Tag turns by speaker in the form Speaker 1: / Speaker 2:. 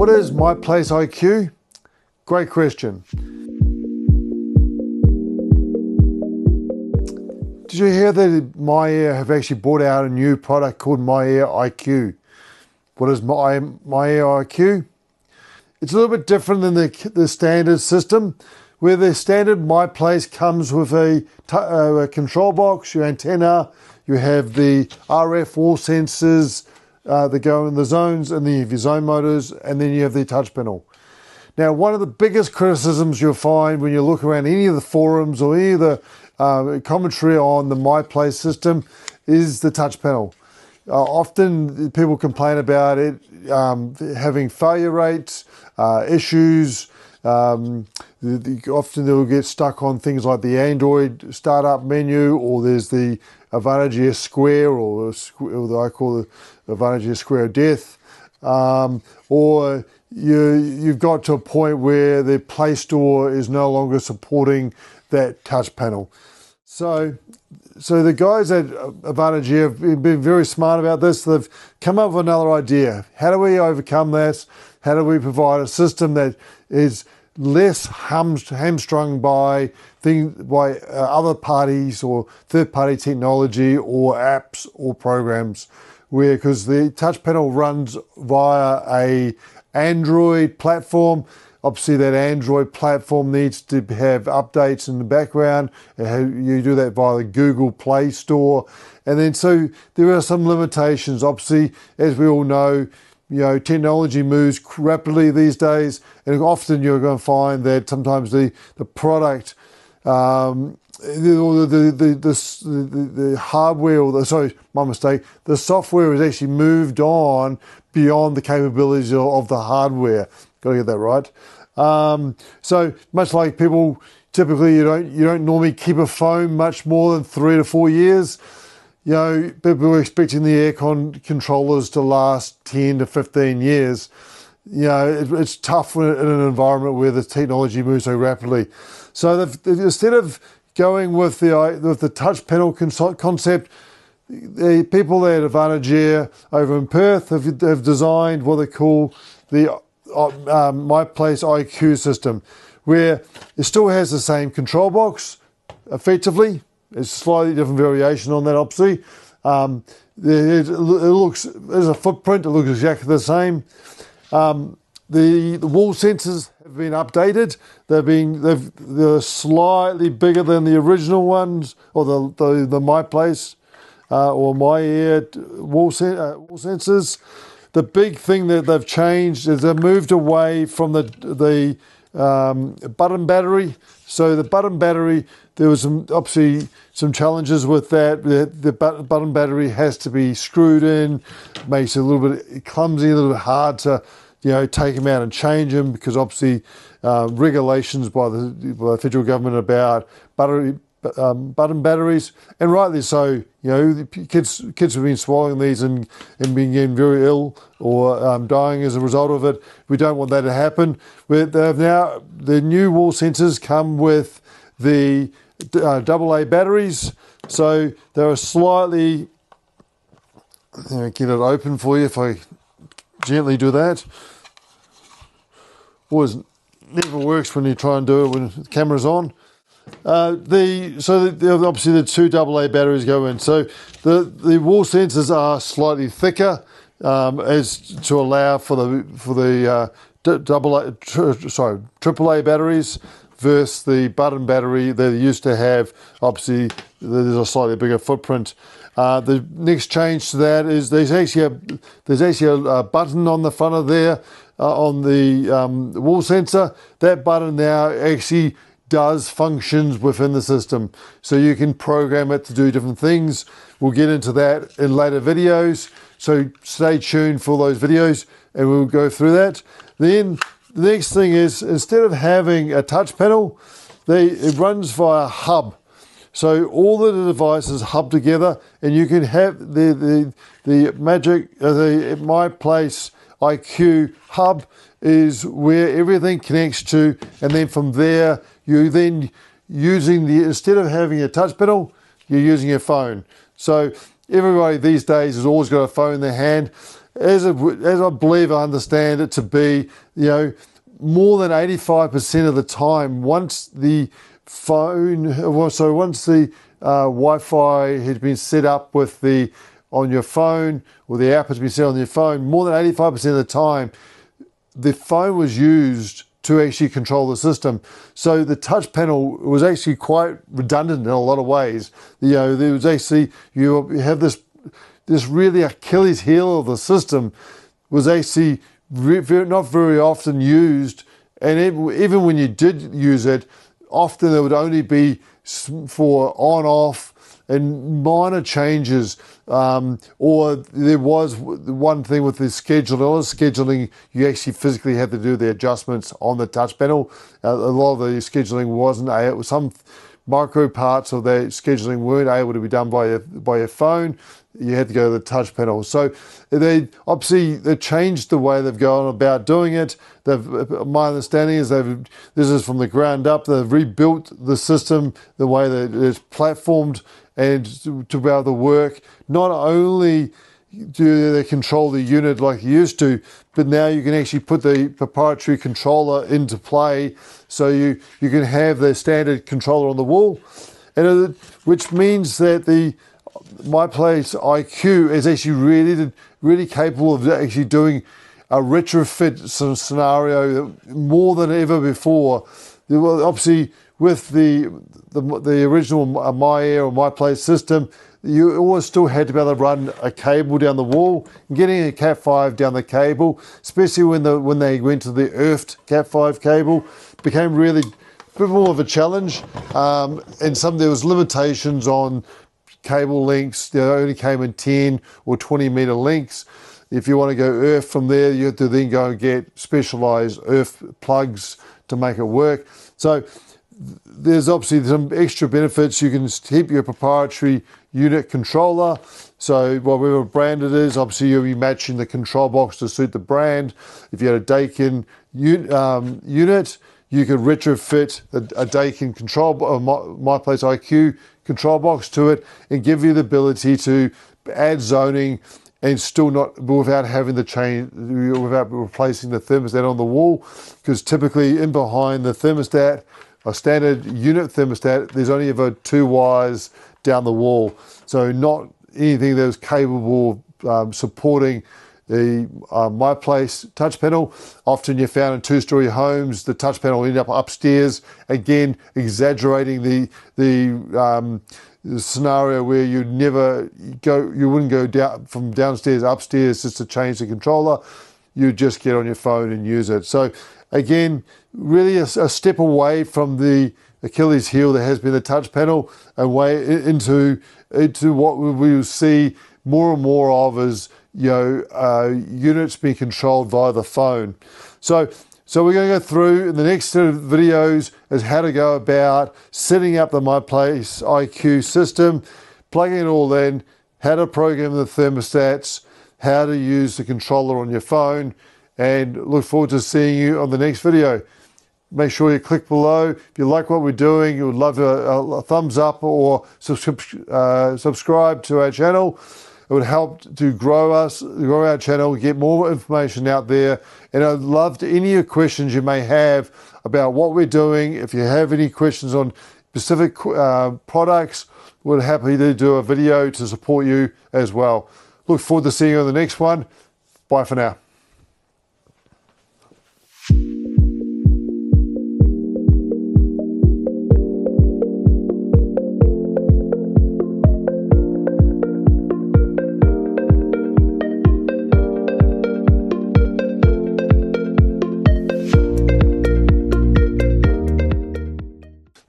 Speaker 1: What is MyPlace IQ? Great question. Did you hear that MyAir have actually brought out a new product called MyAir IQ? What is MyAir IQ? It's a little bit different than the standard system, where the standard MyPlace comes with a control box, your antenna, you have the RF wall sensors that go in the zones, and then you have your zone motors, and then you have the touch panel. Now, one of the biggest criticisms you'll find when you look around any of the forums or any of the commentary on the MyPlace system is the touch panel. Often people complain about it having failure rates, issues. Often they'll get stuck on things like the Android startup menu, or there's the Advantage S Square, or I call it Advantage S Square of death, or you've got to a point where the Play Store is no longer supporting that touch panel. So the guys at Advantage have been very smart about this. They've come up with another idea. How do we overcome this? How do we provide a system that is less hamstrung by other parties or third-party technology or apps or programs? Because the touch panel runs via a Android platform. Obviously, that Android platform needs to have updates in the background. You do that via the Google Play Store. And then so there are some limitations. Obviously, as we all know, technology moves rapidly these days, and often you're going to find that sometimes the product, the hardware, the software has actually moved on beyond the capabilities of the hardware. Got to get that right. So much like people, typically you don't normally keep a phone much more than 3 to 4 years. People are expecting the aircon controllers to last 10 to 15 years. It's tough in an environment where the technology moves so rapidly. So they've instead of going with the touch panel concept, the people at Advantage Air over in Perth have designed what they call the MyPlace IQ system, where it still has the same control box, effectively. It's a slightly different variation on that, obviously. There's a footprint, it looks exactly the same. The wall sensors have been updated. They're slightly bigger than the original ones, or the MyPlace or MyAir wall sensors. The big thing that they've changed is they've moved away from the button battery. So the button battery, there was obviously some challenges with that. The button battery has to be screwed in, makes it a little bit clumsy, a little bit hard to take them out and change them, because obviously regulations by the federal government about button batteries, and rightly so. Kids have been swallowing these and being getting very ill or dying as a result of it. We don't want that to happen. The new wall sensors come with the AA batteries, so they're slightly. Get it open for you if I gently do that. Always never works when you try and do it when the camera's on. Obviously the two AA batteries go in. So the wall sensors are slightly thicker as to allow for the AAA batteries versus the button battery they used to have. Obviously, there's a slightly bigger footprint. The next change to that is there's actually a button on the front of there on the wall sensor. That button now actually does functions within the system, so you can program it to do different things. We'll get into that in later videos, so stay tuned for those videos and we'll go through that. Then the next thing is, instead of having a touch panel, it runs via hub. So all the devices hub together, and you can have the MyPlace IQ hub is where everything connects to, and then from there you then instead of having a touch panel, you're using your phone. So everybody these days has always got a phone in their hand. As I believe I understand it to be, more than 85% of the time, once the Wi-Fi has been set up on your phone, or the app has been set on your phone, more than 85% of the time, the phone was used to actually control the system. So the touch panel was actually quite redundant in a lot of ways. There was actually, you have this really Achilles heel of the system was actually not very often used, and even when you did use it, often it would only be for on-off and minor changes, or there was one thing with the scheduling, you actually physically had to do the adjustments on the touch panel. A lot of the scheduling wasn't able, some micro parts of the scheduling weren't able to be done by your phone. You had to go to the touch panel. So they changed the way they've gone about doing it. My understanding is this is from the ground up. They've rebuilt the system the way that it's platformed and to be able to work. Not only do they control the unit like you used to, but now you can actually put the proprietary controller into play, so you can have the standard controller on the wall, and which means that the MyPlace IQ is actually really capable of actually doing a retrofit scenario more than ever before. Obviously, with the original MyAir or MyPlace system, you always still had to be able to run a cable down the wall. Getting a Cat5 down the cable, especially when they went to the earthed Cat5 cable, became really a bit more of a challenge. And there was limitations on cable lengths. They only came in 10 or 20 meter lengths. If you want to go earth from there, you have to then go and get specialized earth plugs to make it work. So there's obviously some extra benefits. You can keep your proprietary unit controller. So whatever brand it is, obviously you'll be matching the control box to suit the brand. If you had a Dakin unit, you could retrofit a Dakin MyPlace IQ control box to it and give you the ability to add zoning and still without having to change, without replacing the thermostat on the wall, because typically in behind the thermostat, a standard unit thermostat, there's only ever 2 wires down the wall. So not anything that is capable of supporting the MyPlace touch panel. Often you're found in 2-story homes, the touch panel will end up upstairs, again exaggerating the scenario where you wouldn't go down from downstairs upstairs just to change the controller. You just get on your phone and use it. So again, really a step away from the Achilles heel that has been the touch panel, away into what we will see more and more of as units being controlled via the phone. So we're going to go through in the next set of videos is how to go about setting up the MyPlace IQ system, plugging it all in, how to program the thermostats, how to use the controller on your phone, and look forward to seeing you on the next video. Make sure you click below. If you like what we're doing, you would love a thumbs up or subscribe to our channel. It would help to grow our channel, get more information out there. And I'd love any questions you may have about what we're doing. If you have any questions on specific products, we're happy to do a video to support you as well. Look forward to seeing you on the next one. Bye for now.